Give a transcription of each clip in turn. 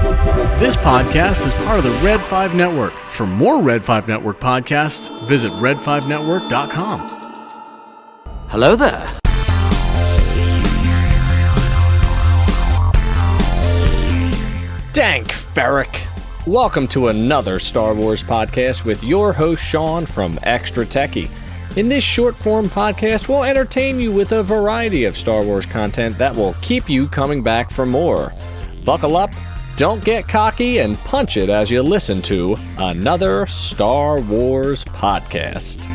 This podcast is part of the Red 5 Network. For more Red 5 Network podcasts, visit red5network.com. Hello there. Dank Ferrick. Welcome to another Star Wars podcast with your host Sean from Extra Techie. In this short-form podcast, we'll entertain you with a variety of Star Wars content that will keep you coming back for more. Buckle up, don't get cocky, and punch it as you listen to another Star Wars podcast.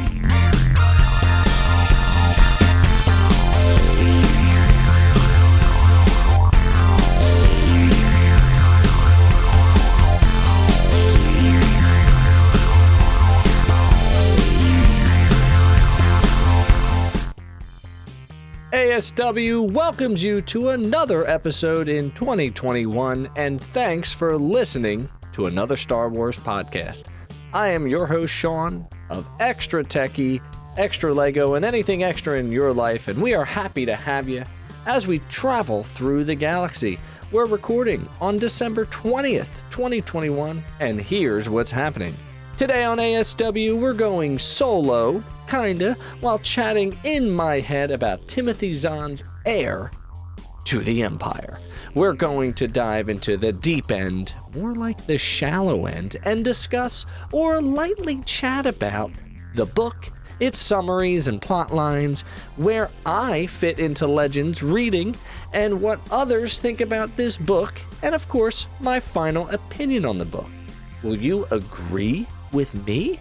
ASW welcomes you to another episode in 2021, and thanks for listening to another Star Wars podcast. I am your host, Sean, of Extra Techie, Extra Lego, and anything extra in your life, and we are happy to have you as we travel through the galaxy. We're recording on December 20th, 2021, and here's what's happening. Today on ASW, we're going solo, kinda, while chatting in my head about Timothy Zahn's Heir to the Empire. We're going to dive into the deep end, more like the shallow end, and discuss or lightly chat about the book, its summaries and plot lines, where I fit into Legends reading, and what others think about this book, and of course, my final opinion on the book. Will you agree with me?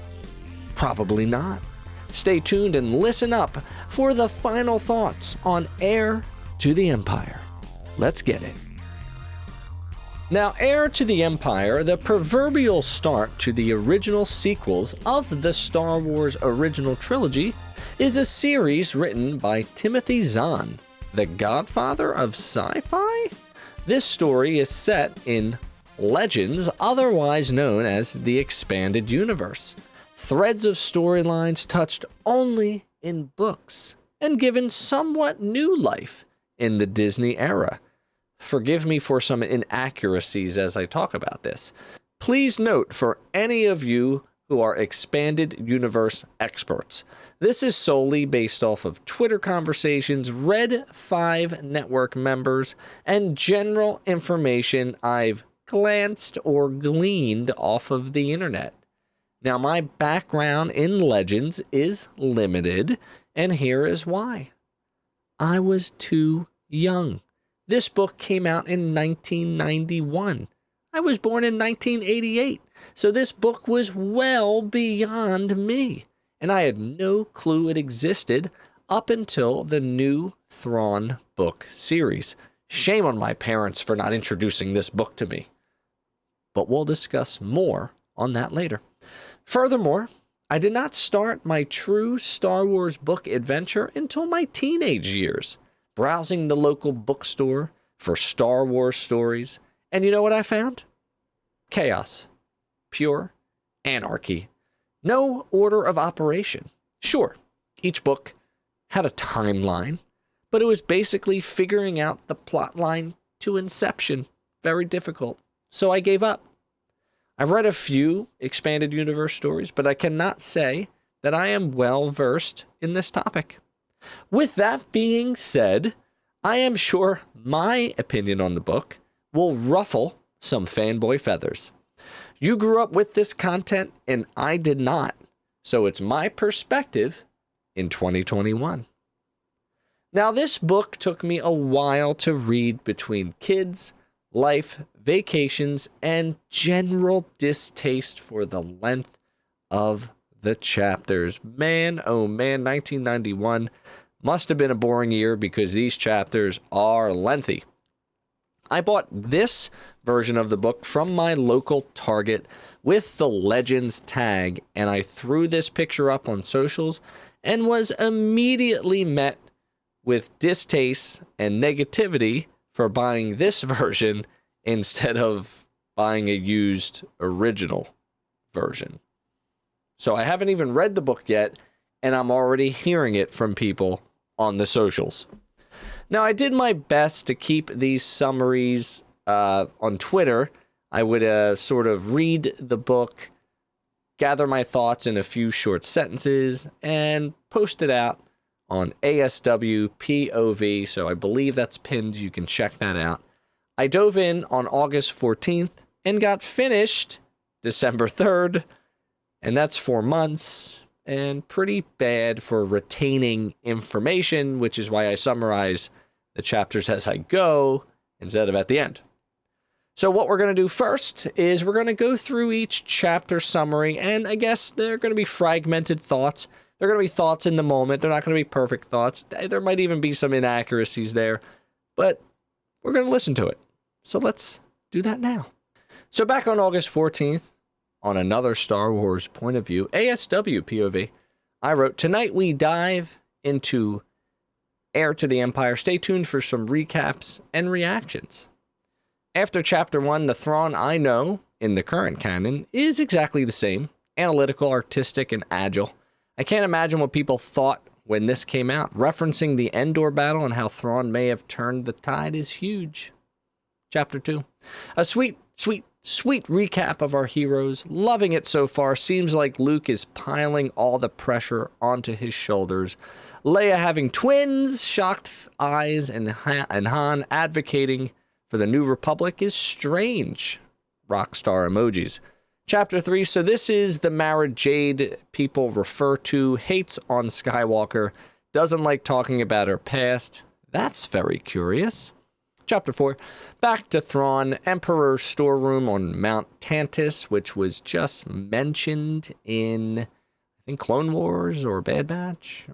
Probably not. Stay tuned and listen up for the final thoughts on Heir to the Empire. Let's get it. Now, Heir to the Empire, the proverbial start to the original sequels of the Star Wars original trilogy, is a series written by Timothy Zahn, the godfather of sci-fi. This story is set in Legends, otherwise known as the Expanded Universe. Threads of storylines touched only in books and given somewhat new life in the Disney era. Forgive me for some inaccuracies as I talk about this. Please note for any of you who are Expanded Universe experts, this is solely based off of Twitter conversations, Red 5 Network members, and general information I've glanced or gleaned off of the internet. Now, my background in Legends is limited, and here is why. I was too young. This book came out in 1991. I was born in 1988, so this book was well beyond me, and I had no clue it existed up until the new Thrawn book series. Shame on my parents for not introducing this book to me. But we'll discuss more on that later. Furthermore, I did not start my true Star Wars book adventure until my teenage years, browsing the local bookstore for Star Wars stories. And you know what I found? Chaos. Pure anarchy. No order of operation. Sure, each book had a timeline, but it was basically figuring out the plot line to inception. Very difficult. So I gave up. I've read a few Expanded Universe stories, but I cannot say that I am well versed in this topic. With that being said, I am sure my opinion on the book will ruffle some fanboy feathers. You grew up with this content and I did not, so it's my perspective in 2021. Now, this book took me a while to read between kids, life, vacations, and general distaste for the length of the chapters. Man, oh man, 1991 must have been a boring year because these chapters are lengthy. I bought this version of the book from my local Target with the Legends tag, and I threw this picture up on socials and was immediately met with distaste and negativity for buying this version instead of buying a used original version. So I haven't even read the book yet, and I'm already hearing it from people on the socials. Now, I did my best to keep these summaries on Twitter I would sort of read the book, gather my thoughts in a few short sentences, and post it out on ASW POV. So I believe that's pinned. You can check that out. I dove in on August 14th and got finished December 3rd. And that's 4 months, and pretty bad for retaining information, which is why I summarize the chapters as I go instead of at the end. So what we're going to do first is we're going to go through each chapter summary, and I guess they're going to be fragmented thoughts. They're going to be thoughts in the moment. They're not going to be perfect thoughts. There might even be some inaccuracies there, but we're going to listen to it. So let's do that now. So back on August 14th, on another Star Wars point of view, ASW POV, I wrote, tonight we dive into Heir to the Empire. Stay tuned for some recaps and reactions. After Chapter 1, the Thrawn I know in the current canon is exactly the same, analytical, artistic, and agile. I can't imagine what people thought when this came out. Referencing the Endor battle and how Thrawn may have turned the tide is huge. Chapter 2, a sweet recap of our heroes. Loving it so far. Seems like Luke is piling all the pressure onto his shoulders. Leia having twins, shocked eyes, and Han advocating for the New Republic is strange. Rockstar emojis. Chapter 3, so this is the Mara Jade people refer to, hates on Skywalker, doesn't like talking about her past. That's very curious. Chapter 4, back to Thrawn, Emperor's storeroom on Mount Tantus, which was just mentioned in, I think, Clone Wars or Bad Batch.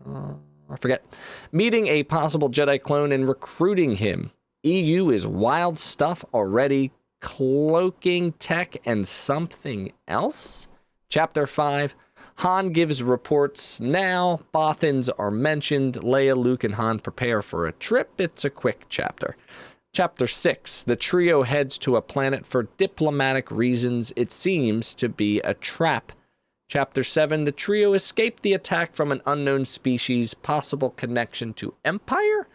I forget. Meeting a possible Jedi clone and recruiting him. EU is wild stuff already. Cloaking tech and something else. Chapter 5, Han gives reports now. Bothans are mentioned. Leia, Luke, and Han prepare for a trip. It's a quick chapter. Chapter 6, the trio heads to a planet for diplomatic reasons. It seems to be a trap. Chapter 7, the trio escape the attack from an unknown species. Possible connection to Empire?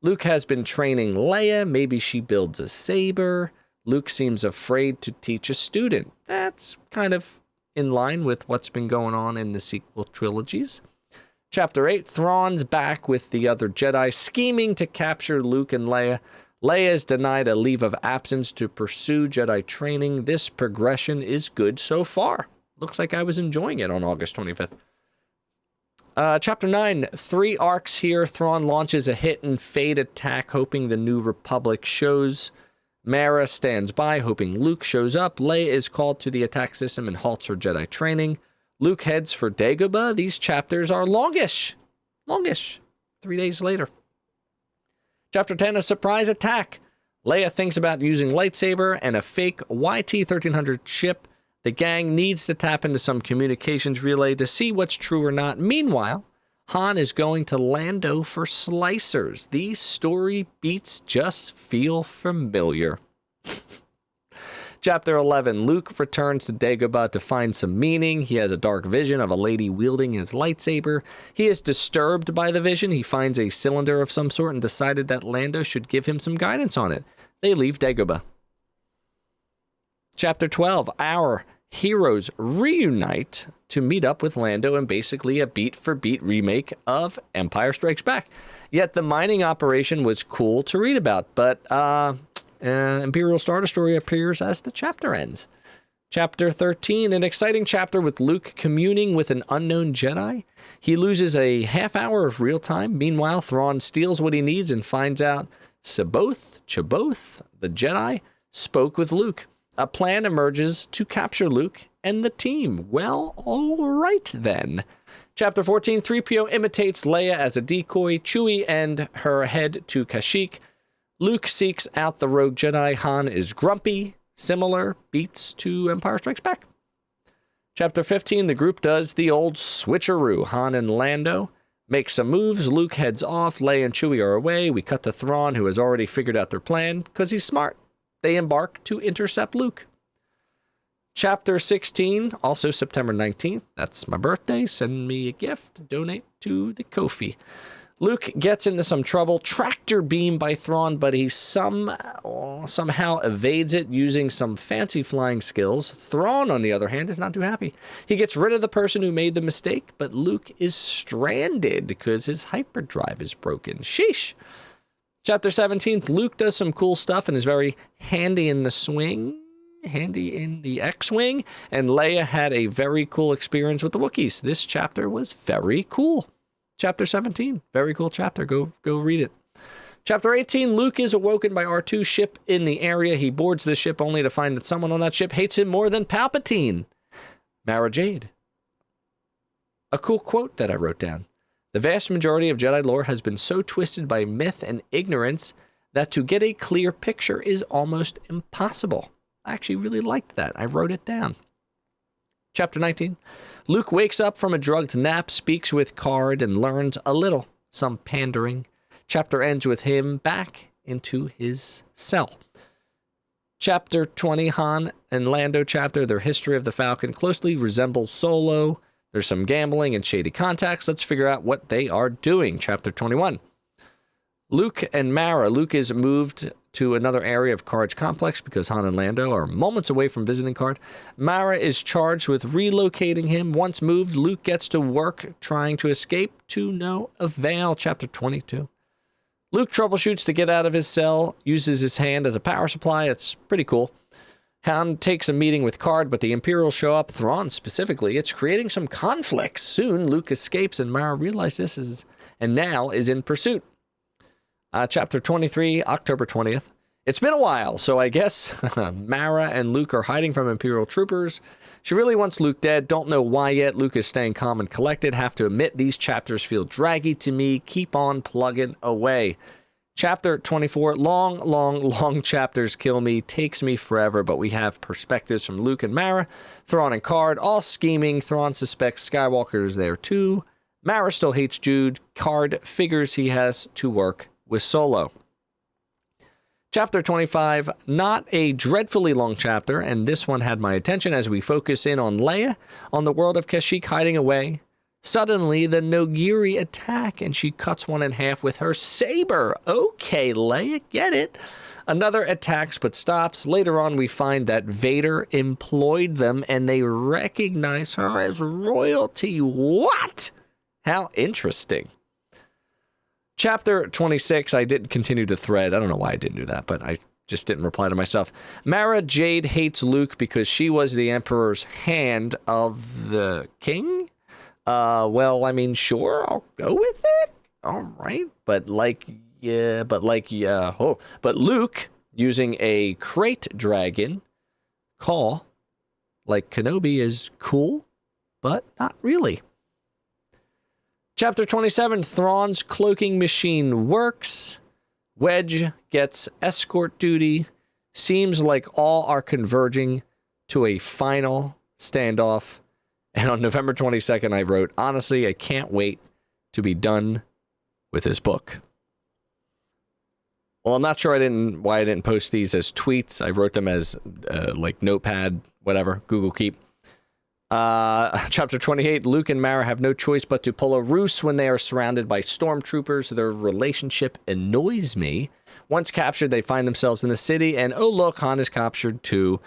Luke has been training Leia. Maybe she builds a saber. Luke seems afraid to teach a student. That's kind of in line with what's been going on in the sequel trilogies. Chapter 8, Thrawn's back with the other Jedi, scheming to capture Luke and Leia. Leia is denied a leave of absence to pursue Jedi training. This progression is good so far. Looks like I was enjoying it on August 25th. Chapter 9, 3 arcs here. Thrawn launches a hit and fade attack, hoping the New Republic shows. Mara stands by, hoping Luke shows up. Leia is called to the attack system and halts her Jedi training. Luke heads for Dagobah. These chapters are longish. 3 days later. Chapter 10, a surprise attack. Leia thinks about using lightsaber and a fake YT-1300 chip. The gang needs to tap into some communications relay to see what's true or not. Meanwhile, Han is going to Lando for slicers. These story beats just feel familiar. Chapter 11, Luke returns to Dagobah to find some meaning. He has a dark vision of a lady wielding his lightsaber. He is disturbed by the vision. He finds a cylinder of some sort and decided that Lando should give him some guidance on it. They leave Dagobah. Chapter 12, our heroes reunite to meet up with Lando in basically a beat-for-beat remake of Empire Strikes Back. Yet the mining operation was cool to read about, but Imperial Star Destroyer appears as the chapter ends. Chapter 13, an exciting chapter with Luke communing with an unknown Jedi. He loses a half hour of real time. Meanwhile, Thrawn steals what he needs and finds out Chaboth, the Jedi, spoke with Luke. A plan emerges to capture Luke and the team. Well, all right then. Chapter 14, 3PO imitates Leia as a decoy. Chewie and her head to Kashyyyk. Luke seeks out the rogue Jedi. Han is grumpy. Similar beats to Empire Strikes Back. Chapter 15, the group does the old switcheroo. Han and Lando make some moves. Luke heads off. Leia and Chewie are away. We cut to Thrawn, who has already figured out their plan because he's smart. They embark to intercept Luke. Chapter 16, also September 19th. That's my birthday. Send me a gift. Donate to the Ko-fi. Luke gets into some trouble, tractor beam by Thrawn, but he somehow evades it using some fancy flying skills. Thrawn, on the other hand, is not too happy. He gets rid of the person who made the mistake, but Luke is stranded because his hyperdrive is broken. Sheesh. Chapter 17, Luke does some cool stuff and is very handy in the X-Wing, and Leia had a very cool experience with the Wookiees. This chapter was very cool. Chapter 17, very cool chapter. Go read it. Chapter 18, Luke is awoken by R2's ship in the area. He boards the ship only to find that someone on that ship hates him more than Palpatine. Mara Jade. A cool quote that I wrote down. The vast majority of Jedi lore has been so twisted by myth and ignorance that to get a clear picture is almost impossible. I actually really liked that. I wrote it down. Chapter 19. Luke wakes up from a drugged nap, speaks with Card, and learns a little, some pandering. Chapter ends with him back into his cell. Chapter 20, Han and Lando chapter, their history of the Falcon closely resembles Solo. There's some gambling and shady contacts. Let's figure out what they are doing. Chapter 21. Luke and Mara. Luke is moved to another area of Card's complex because Han and Lando are moments away from visiting Card. Mara is charged with relocating him. Once moved, Luke gets to work trying to escape to no avail. Chapter 22. Luke troubleshoots to get out of his cell, uses his hand as a power supply. It's pretty cool. Han takes a meeting with Card, but the Imperials show up, Thrawn specifically. It's creating some conflicts. Soon, Luke escapes, and Mara realizes this and now is in pursuit. Chapter 23, October 20th. It's been a while, so I guess Mara and Luke are hiding from Imperial troopers. She really wants Luke dead. Don't know why yet. Luke is staying calm and collected. Have to admit, these chapters feel draggy to me. Keep on plugging away. Chapter 24, long chapters kill me. Takes me forever, but we have perspectives from Luke and Mara. Thrawn and Card, all scheming. Thrawn suspects Skywalker is there too. Mara still hates Jude. Card figures he has to work with Solo. Chapter 25, not a dreadfully long chapter, and this one had my attention as we focus in on Leia, on the world of Kashyyyk hiding away. Suddenly, the Nogiri attack, and she cuts one in half with her saber. Okay, Leia, get it. Another attacks but stops. Later on, we find that Vader employed them, and they recognize her as royalty. What? How interesting. Chapter 26, I didn't continue to thread. I don't know why I didn't do that, but I just didn't reply to myself. Mara Jade hates Luke because she was the Emperor's hand of the king. Well, I mean, sure, I'll go with it. All right. But Luke using a crate dragon call like Kenobi is cool, but not really. Chapter 27, Thrawn's cloaking machine works. Wedge gets escort duty. Seems like all are converging to a final standoff. And on November 22nd, I wrote, honestly, I can't wait to be done with this book. Well, I'm not sure why I didn't post these as tweets. I wrote them as like Notepad, whatever, Google Keep. Chapter 28, Luke and Mara have no choice but to pull a ruse when they are surrounded by stormtroopers. Their relationship annoys me. Once captured, they find themselves in the city, and oh look, Han is captured too.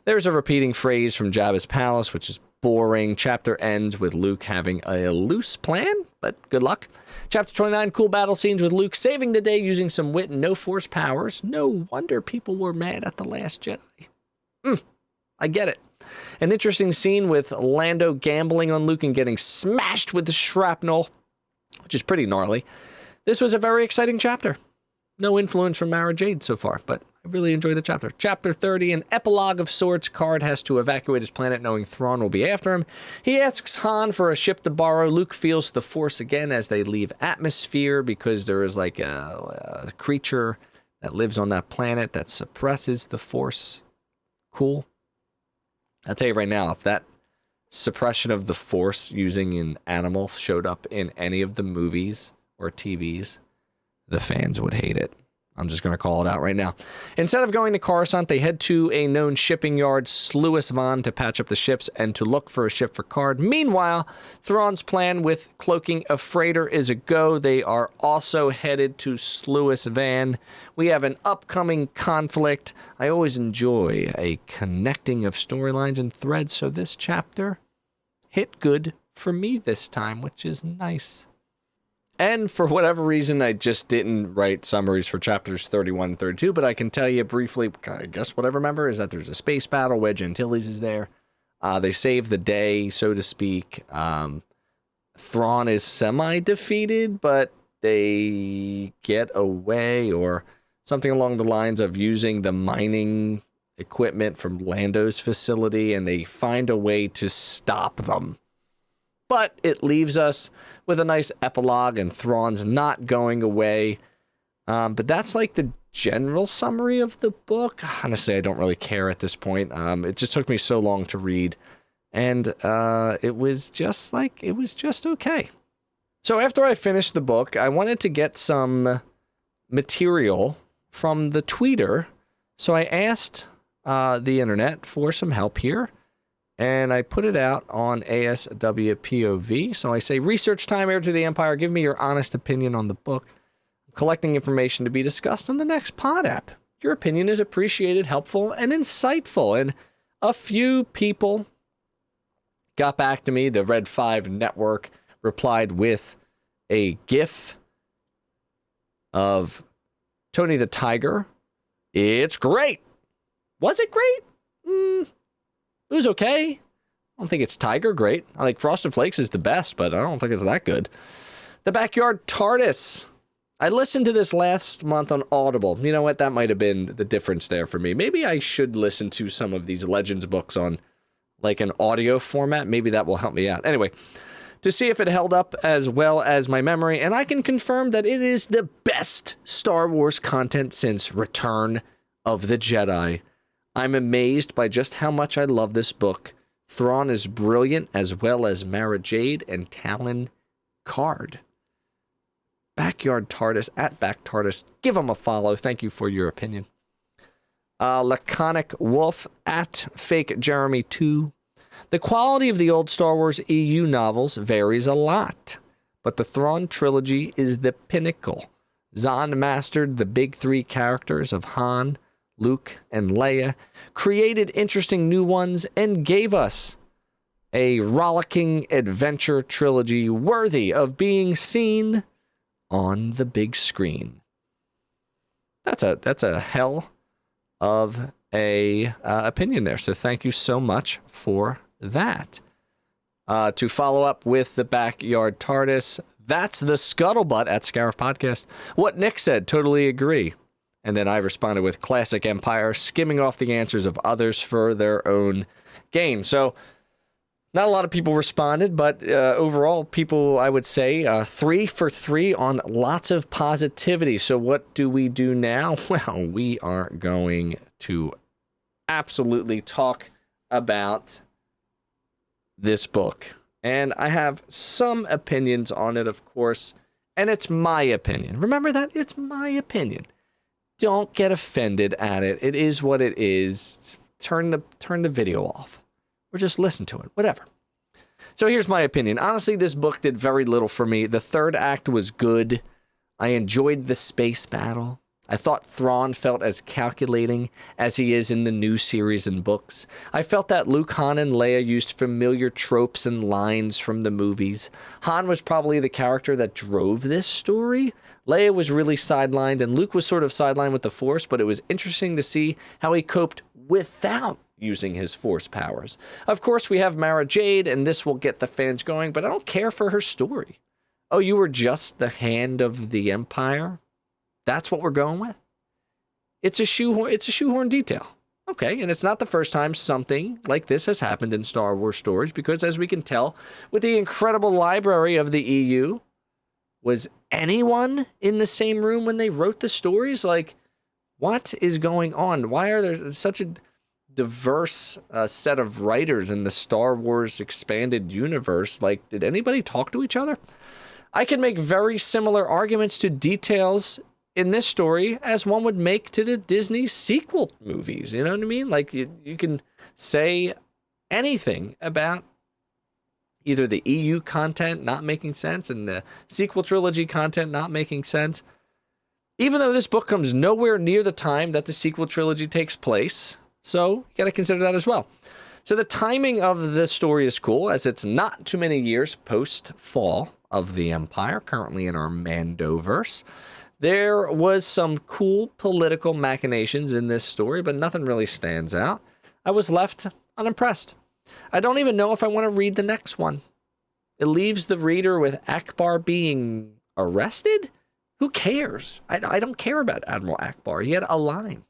There's a repeating phrase from Jabba's palace, which is boring. Chapter ends with Luke having a loose plan, but good luck. Chapter 29, cool battle scenes with Luke saving the day using some wit and no force powers. No wonder people were mad at The Last Jedi. I get it. An interesting scene with Lando gambling on Luke and getting smashed with the shrapnel, which is pretty gnarly. This was a very exciting chapter. No influence from Mara Jade so far, but I really enjoyed the chapter. Chapter 30, an epilogue of sorts. Card has to evacuate his planet knowing Thrawn will be after him. He asks Han for a ship to borrow. Luke feels the Force again as they leave atmosphere because there is like a creature that lives on that planet that suppresses the Force. Cool. I'll tell you right now, if that suppression of the Force using an animal showed up in any of the movies or TVs, the fans would hate it. I'm just going to call it out right now. Instead of going to Coruscant, they head to a known shipping yard, Sluis Van, to patch up the ships and to look for a ship for Card. Meanwhile, Thrawn's plan with cloaking a freighter is a go. They are also headed to Sluis Van. We have an upcoming conflict. I always enjoy a connecting of storylines and threads, so this chapter hit good for me this time, which is nice. And for whatever reason, I just didn't write summaries for chapters 31 and 32, but I can tell you briefly, I guess what I remember is that there's a space battle. Wedge Antilles is there. They save the day, so to speak. Thrawn is semi-defeated, but they get away, or something along the lines of using the mining equipment from Lando's facility, and they find a way to stop them. But it leaves us with a nice epilogue, and Thrawn's not going away. But that's like the general summary of the book. Honestly, I don't really care at this point. It just took me so long to read. And it was just okay. So after I finished the book, I wanted to get some material from the tweeter. So I asked the internet for some help here. And I put it out on ASWPOV. So I say, research time, Heir to the Empire. Give me your honest opinion on the book. I'm collecting information to be discussed on the next pod app. Your opinion is appreciated, helpful, and insightful. And a few people got back to me. The Red 5 Network replied with a GIF of Tony the Tiger. It's great. Was it great? It was okay. I don't think it's Tiger great. I think Frosted Flakes is the best, but I don't think it's that good. The Backyard TARDIS. I listened to this last month on Audible. You know what? That might have been the difference there for me. Maybe I should listen to some of these Legends books on like an audio format. Maybe that will help me out. Anyway, to see if it held up as well as my memory, and I can confirm that it is the best Star Wars content since Return of the Jedi. I'm amazed by just how much I love this book. Thrawn is brilliant, as well as Mara Jade and Talon Card. Backyard TARDIS, at Back TARDIS. Give him a follow. Thank you for your opinion. Laconic Wolf, at Fake Jeremy 2. The quality of the old Star Wars EU novels varies a lot, but the Thrawn trilogy is the pinnacle. Zahn mastered the big three characters of Han, Luke, and Leia, created interesting new ones, and gave us a rollicking adventure trilogy worthy of being seen on the big screen. That's a hell of a opinion there, so thank you so much for that. To follow up with the Backyard TARDIS, that's the Scuttlebutt at Scarif Podcast. What Nick said, totally agree. And then I responded with Classic Empire, skimming off the answers of others for their own gain. So not a lot of people responded, but overall, people, I would say, 3 for 3 on lots of positivity. So what do we do now? Well, we are going to absolutely talk about this book. And I have some opinions on it, of course, and it's my opinion. Remember that? It's my opinion. Don't get offended at it. It is what it is. Turn the video off. Or just listen to it. Whatever. So here's my opinion. Honestly, this book did very little for me. The third act was good. I enjoyed the space battle. I thought Thrawn felt as calculating as he is in the new series and books. I felt that Luke, Han, and Leia used familiar tropes and lines from the movies. Han was probably the character that drove this story. Leia was really sidelined, and Luke was sort of sidelined with the Force, but it was interesting to see how he coped without using his Force powers. Of course, we have Mara Jade, and this will get the fans going, but I don't care for her story. Oh, you were just the hand of the Empire? That's what we're going with? It's a shoehorn detail. Okay, and it's not the first time something like this has happened in Star Wars stories, because as we can tell, with the incredible library of the EU, was anyone in the same room when they wrote the stories? Like, what is going on? Why are there such a diverse set of writers in the Star Wars expanded universe? Like, did anybody talk to each other? I can make very similar arguments to details in this story as one would make to the Disney sequel movies. You know what I mean? Like you can say anything about either the EU content not making sense and the sequel trilogy content not making sense. Even though this book comes nowhere near the time that the sequel trilogy takes place. So you got to consider that as well. So the timing of the story is cool, as it's not too many years post-fall of the Empire, currently in our Mandoverse. There was some cool political machinations in this story, but nothing really stands out. I was left unimpressed. I don't even know if I want to read the next one. It leaves the reader with Akbar being arrested? Who cares? I don't care about Admiral Akbar. He had a line.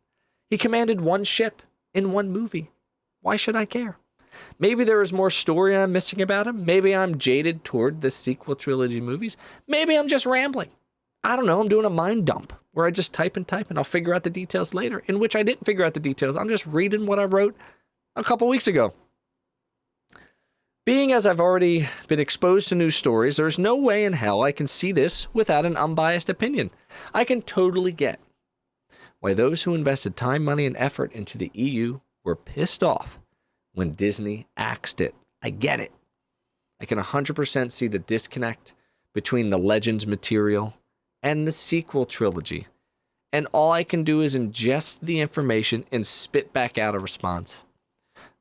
He commanded one ship in one movie. Why should I care? Maybe there is more story I'm missing about him. Maybe I'm jaded toward the sequel trilogy movies. Maybe I'm just rambling. I don't know. I'm doing a mind dump where I just type and I'll figure out the details later, in which I didn't figure out the details. I'm just reading what I wrote a couple weeks ago. Being as I've already been exposed to new stories, there's no way in hell I can see this without an unbiased opinion. I can totally get why those who invested time, money, and effort into the EU were pissed off when Disney axed it. I get it. I can 100% see the disconnect between the Legends material and the sequel trilogy, and all I can do is ingest the information and spit back out a response.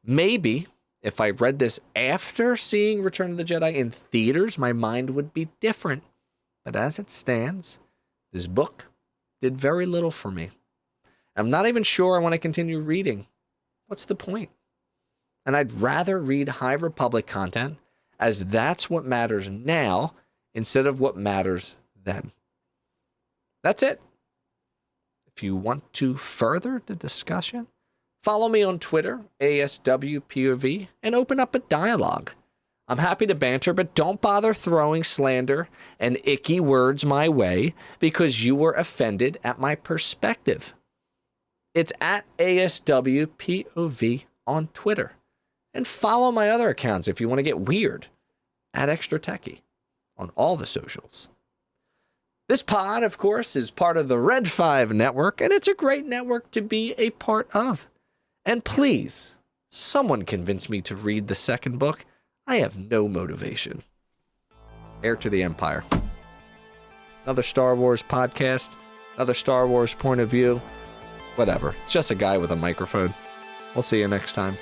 Maybe if I read this after seeing Return of the Jedi in theaters, my mind would be different. But as it stands, this book did very little for me. I'm not even sure I want to continue reading. What's the point? And I'd rather read High Republic content, as that's what matters now instead of what matters then. That's it. If you want to further the discussion, follow me on Twitter, ASWPOV, and open up a dialogue. I'm happy to banter, but don't bother throwing slander and icky words my way because you were offended at my perspective. It's at ASWPOV on Twitter. And follow my other accounts if you want to get weird, at Extra Techie on all the socials. This pod, of course, is part of the Red 5 network, and it's a great network to be a part of. And please, someone convince me to read the second book. I have no motivation. Heir to the Empire. Another Star Wars podcast, another Star Wars point of view. Whatever. It's just a guy with a microphone. We'll see you next time.